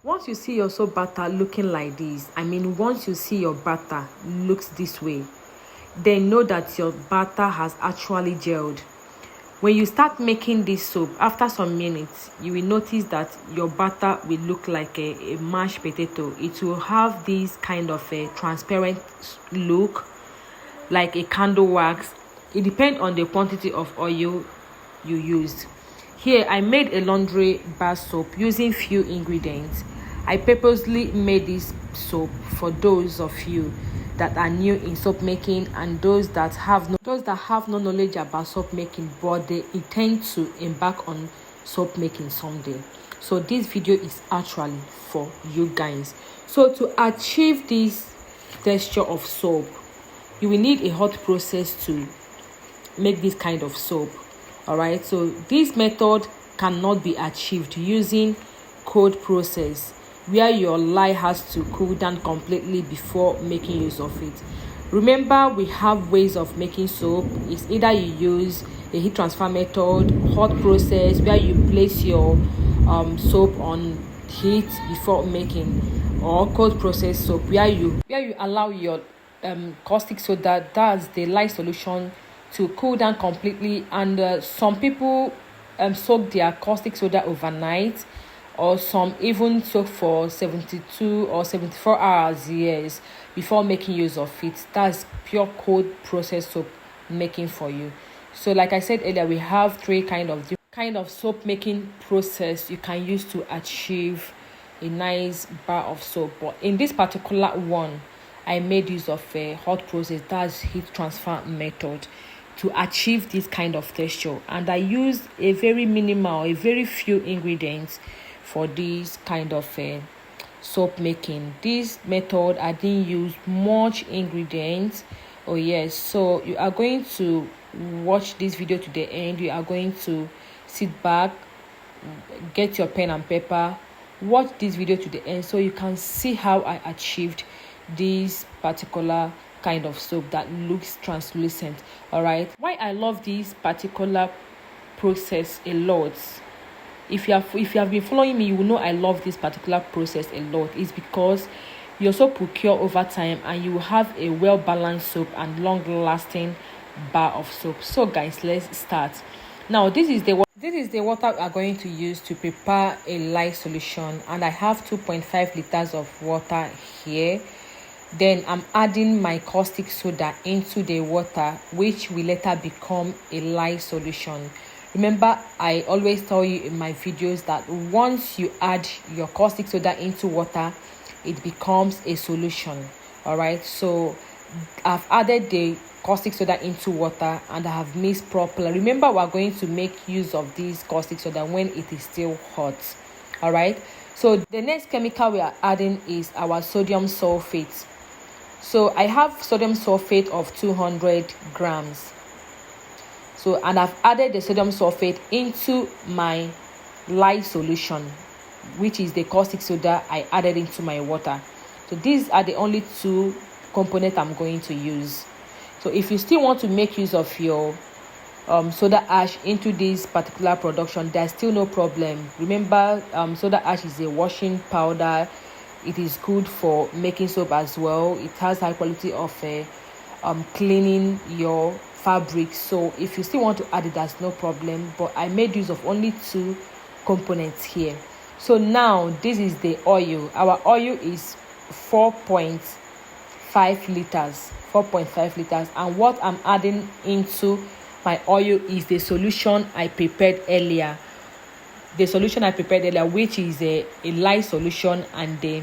Once you see your soap batter looking like this, once you see your batter looks this way, then know that your batter has actually gelled. When you start making this soap, after some minutes, you will notice that your batter will look like a mashed potato. It will have this kind of a transparent look, like a candle wax. It depends on the quantity of oil you used. Here, I made a laundry bar soap using few ingredients. I purposely made this soap for those of you that are new in soap making and those that have no knowledge about soap making, but they intend to embark on soap making someday. So this video is actually for you guys. So to achieve this texture of soap, you will need a hot process to make this kind of soap. All right, so this method cannot be achieved using cold process, where your lye has to cool down completely before making use of it. Remember, we have ways of making soap. It's either you use a heat transfer method, hot process, where you place your soap on heat before making, or cold process soap, where you allow your caustic soda, that's the lye solution, to cool down completely. And some people soak their caustic soda overnight, or some even soak for 72 or 74 hours, yes, before making use of it. That's pure cold process soap making for you. So like I said earlier, we have three kind of soap making process you can use to achieve a nice bar of soap. But in this particular one, I made use of a hot process, that's heat transfer method, to achieve this kind of texture. And I used a very few ingredients for this kind of soap making. This method, I didn't use much ingredients. Oh yes, so you are going to watch this video to the end. You are going to sit back, get your pen and paper, watch this video to the end so you can see how I achieved this particular kind of soap that looks translucent. All right, why I love this particular process a lot, if you have been following me, you will know I love this particular process a lot. Is because your soap will cure over time and you will have a well balanced soap and long lasting bar of soap. So guys, let's start. Now this is the water we are going to use to prepare a lye solution, and I have 2.5 liters of water here. Then I'm adding my caustic soda into the water, which will later become a lye solution. Remember, I always tell you in my videos that once you add your caustic soda into water, it becomes a solution. All right, so I've added the caustic soda into water and I have mixed properly. Remember, we're going to make use of this caustic soda when it is still hot. All right, so the next chemical we are adding is our sodium sulphate. So I have sodium sulphate of 200 grams. So, and I've added the sodium sulphate into my lye solution, which is the caustic soda I added into my water. So these are the only two components I'm going to use. So if you still want to make use of your soda ash into this particular production, there's still no problem. Remember, soda ash is a washing powder. It is good for making soap as well. It has high quality of cleaning your fabric. So if you still want to add it, that's no problem, but I made use of only two components here. So now this is the oil. Our oil is 4.5 liters, and what I'm adding into my oil is the solution I prepared earlier, which is a lye solution, and the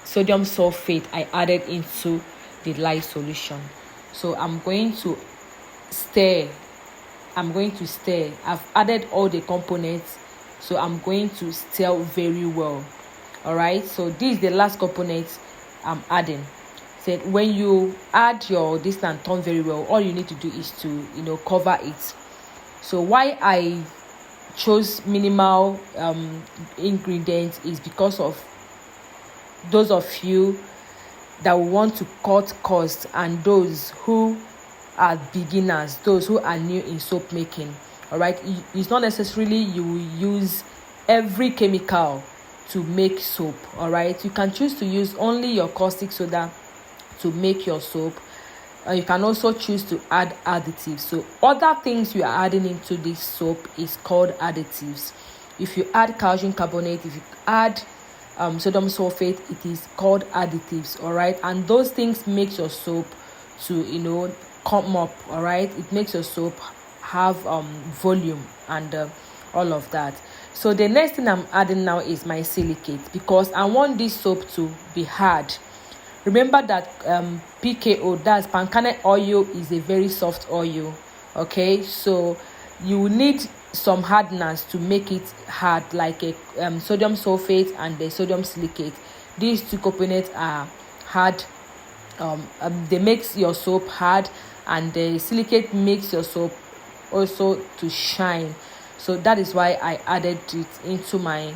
sodium sulphate I added into the lye solution. So I'm going to stir. I've added all the components, so I'm going to stir very well. All right, so this is the last component I'm adding. So when you add your this and turn very well, all you need to do is to cover it. So why I chose minimal ingredients is because of those of you that want to cut costs and those who are beginners, those who are new in soap making. All right, it's not necessarily you will use every chemical to make soap. All right, you can choose to use only your caustic soda to make your soap. You can also choose to add additives. So other things you are adding into this soap is called additives. If you add calcium carbonate, if you add sodium sulphate, it is called additives. All right, and those things makes your soap to come up. All right, it makes your soap have volume and all of that. So the next thing I'm adding now is my silicate, because I want this soap to be hard. Remember that PKO, that's palm kernel oil, is a very soft oil. Okay, so you need some hardness to make it hard, like a sodium sulphate and the sodium silicate. These two components are hard. They makes your soap hard, and the silicate makes your soap also to shine. So that is why I added it into my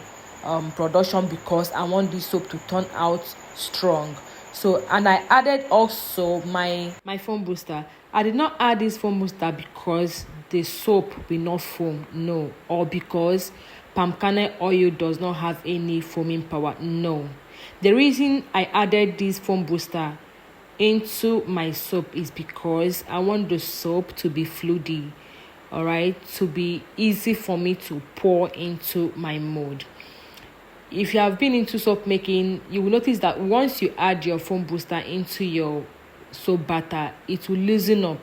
production, because I want this soap to turn out strong. So, and I added also my foam booster. I did not add this foam booster because the soap will not foam, no, or because palm kernel oil does not have any foaming power, no. The reason I added this foam booster into my soap is because I want the soap to be fluidy, all right, to be easy for me to pour into my mold. If you have been into soap making, you will notice that once you add your foam booster into your soap batter, it will loosen up.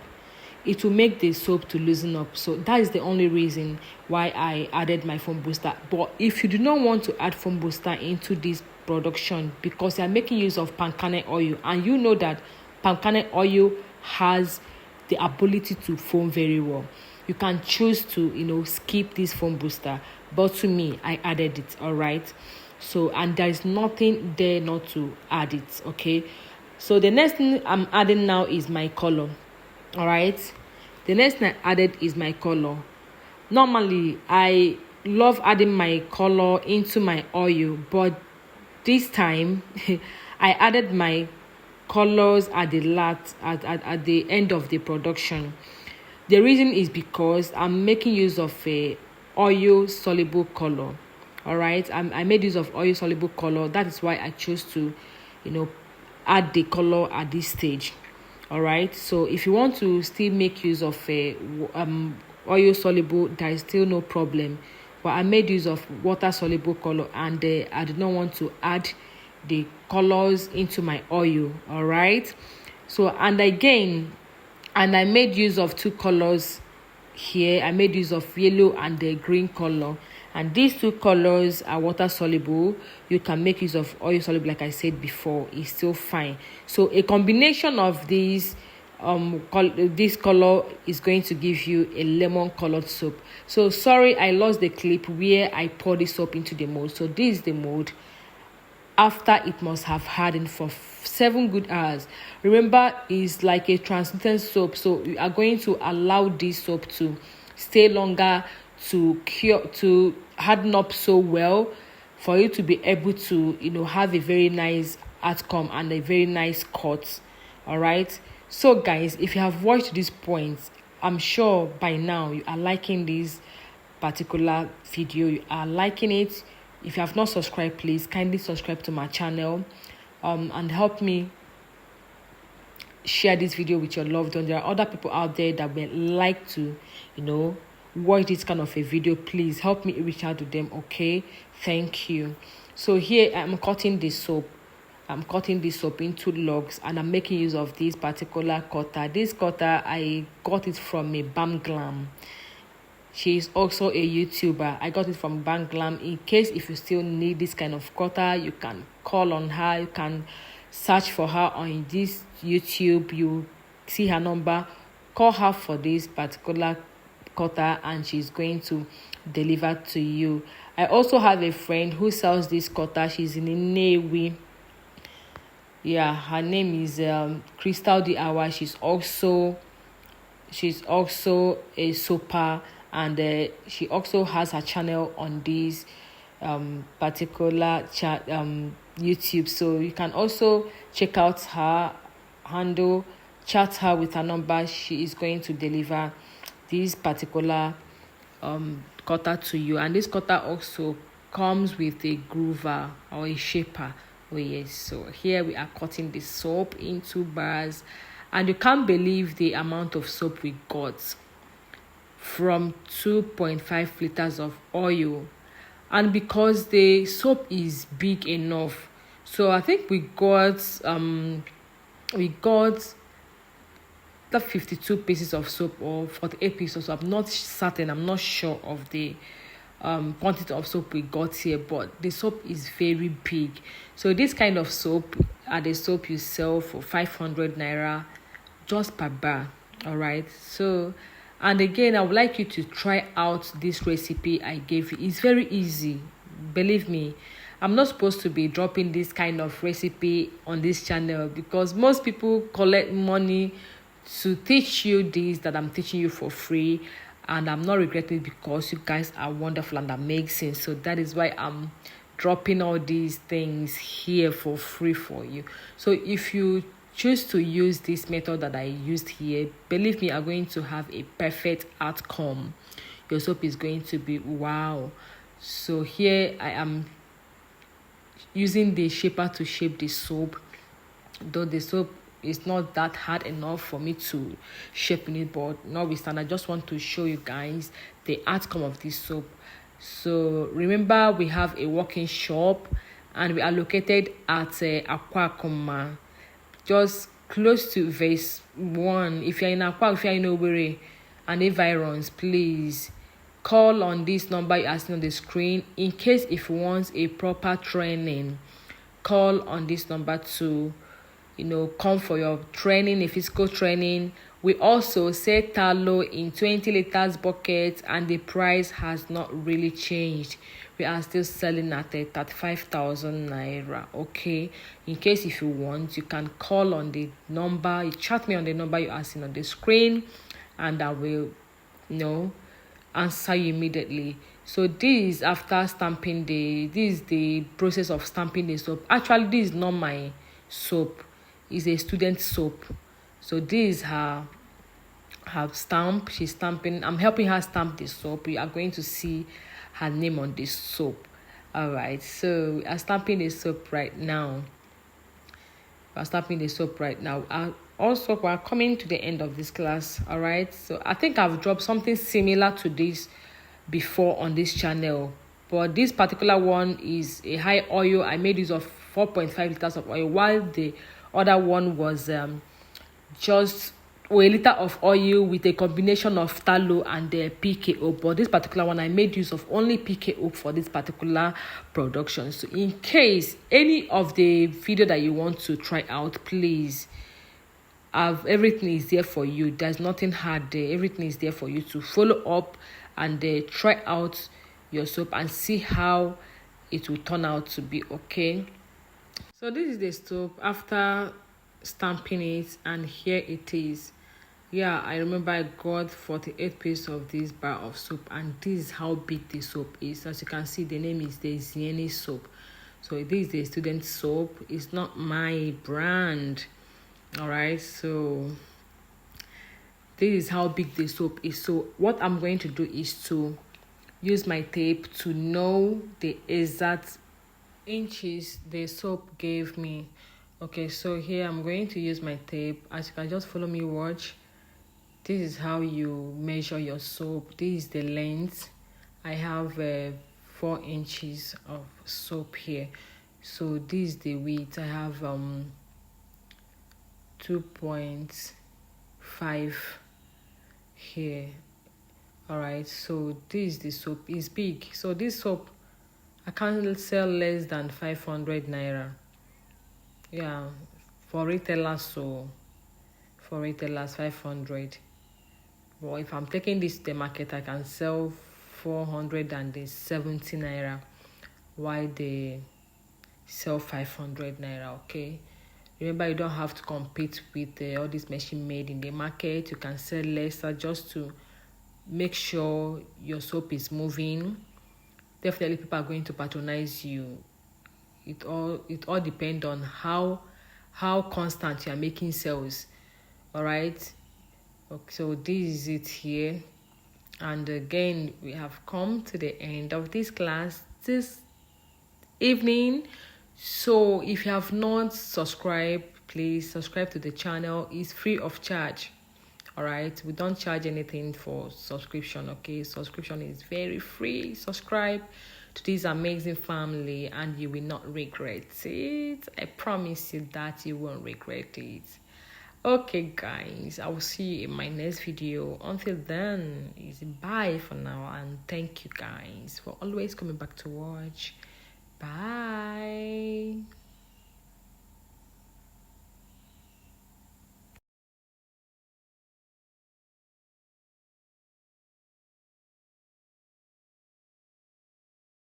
It will make the soap to loosen up. So that is the only reason why I added my foam booster. But if you do not want to add foam booster into this production, because you are making use of palm kernel oil, and you know that palm kernel oil has the ability to foam very well, you can choose to skip this foam booster. But to me, I added it. All right, so, and there is nothing there not to add it. Okay, so the next thing I'm adding now is my color. All right, the next thing I added is my color. Normally I love adding my color into my oil, but this time I added my colors at the end of the production. The reason is because I'm making use of a oil soluble color. All right, I made use of oil soluble color. That is why I chose to add the color at this stage. All right, so if you want to still make use of a oil soluble, there is still no problem, but I made use of water soluble color, and I did not want to add the colors into my oil. All right, so and I made use of two colors here. I made use of yellow and the green color, and these two colors are water soluble. You can make use of oil soluble, like I said before, is still fine. So a combination of these this color is going to give you a lemon colored soap. So sorry, I lost the clip where I poured this soap into the mold. So this is the mold after it must have hardened for 7 good hours. Remember, it's like a translucent soap, so you are going to allow this soap to stay longer, to harden up so well, for you to be able to have a very nice outcome and a very nice cut. All right, so guys, if you have watched this point, I'm sure by now you are liking this particular video. You are liking it. If you have not subscribed, please kindly subscribe to my channel and help me share this video with your loved ones. There are other people out there that would like to watch this kind of a video. Please help me reach out to them. Okay, thank you. So here I'm cutting this soap. I'm cutting this soap into logs, and I'm making use of this particular cutter. This cutter, I got it from a Bam Glam. She is also a YouTuber. I got it from Bam Glam. In case if you still need this kind of cutter, you can call on her. You can search for her on this YouTube. You see her number. Call her for this particular cutter, and she's going to deliver to you. I also have a friend who sells this cutter. She's in Nnewi. Yeah, her name is Crystal DIY. She's also a soaper, and she also has her channel on this particular YouTube. So you can also check out her handle, chat her with her number. She is going to deliver this particular cutter to you. And this cutter also comes with a groover or a shaper. Oh yes, so here we are cutting the soap into bars, and you can't believe the amount of soap we got from 2.5 liters of oil. And because the soap is big enough, so I think we got the 52 pieces of soap or 48 pieces of soap. I'm not certain, I'm not sure of the quantity of soap we got here, but the soap is very big. So this kind of soap are the soap you sell for 500 naira just per bar. All right, so, and again, I would like you to try out this recipe I gave you. It's very easy, believe me. I'm not supposed to be dropping this kind of recipe on this channel because most people collect money to teach you this that I'm teaching you for free, and I'm not regretting it because you guys are wonderful and amazing. So that is why I'm dropping all these things here for free for you. So if you choose to use this method that I used here, believe me, I'm going to have a perfect outcome. Your soap is going to be wow. So here I am using the shaper to shape the soap, though the soap is not that hard enough for me to shape in it, but notwithstanding, I just want to show you guys the outcome of this soap. So remember, we have a working shop and we are located at Aquacoma, just close to verse 1. If you're in Aqua, if you're in Owerri and environs, please call on this number you are seeing on the screen. In case if you want a proper training, call on this number to come for your training, a physical training. We also sell tallow in 20 liters buckets, and the price has not really changed. We are still selling at 35,000 naira. Okay, in case if you want, you can call on the number, you chat me on the number you are seeing on the screen, and I will answer you immediately. So this is after stamping this is the process of stamping the soap. Actually, this is not my soap, it's a student soap. So this is her stamp. She's stamping. I'm helping her stamp the soap. You are going to see her name on this soap. All right, so we are stamping the soap right now. Also, we're coming to the end of this class. All right, so I think I've dropped something similar to this before on this channel, but this particular one is a high oil. I made use of 4.5 liters of oil, while the other one was just a liter of oil with a combination of tallow and the PKO. But this particular one, I made use of only PKO for this particular production. So in case any of the video that you want to try out, please, everything is there for you. There's nothing hard there. Everything is there for you to follow up and try out your soap and see how it will turn out to be. Okay, so this is the soap after stamping it, and here it is. Yeah, I remember I got 48 pieces of this bar of soap, and this is how big the soap is. As you can see, the name is the Zieni soap. So this is the student soap. It's not my brand. All right, so this is how big the soap is. So what I'm going to do is to use my tape to know the exact inches the soap gave me. Okay, so here I'm going to use my tape. As you can just follow me, watch. This is how you measure your soap. This is the length. I have 4 inches of soap here. So this is the width. I have 2.5 here. All right, so this is the soap. It's big. So this soap I can't sell less than 500 naira. Yeah, for retailers, so for retailers 500. Well, if I'm taking this to the market, I can sell 470 naira, while they sell 500 naira. Okay, remember, you don't have to compete with all this machine made in the market. You can sell lesser just to make sure your soap is moving. Definitely people are going to patronize you. It all depends on how constant you are making sales. All right, okay, so this is it here. And again, we have come to the end of this class. this evening. So if you have not subscribed, please subscribe to the channel. It's free of charge. All right, we don't charge anything for subscription. Okay, subscription is very free. Subscribe to this amazing family and you will not regret it. I promise you that you won't regret it. Okay guys, I will see you in my next video. Until then, it's bye for now, and thank you guys for always coming back to watch. Bye.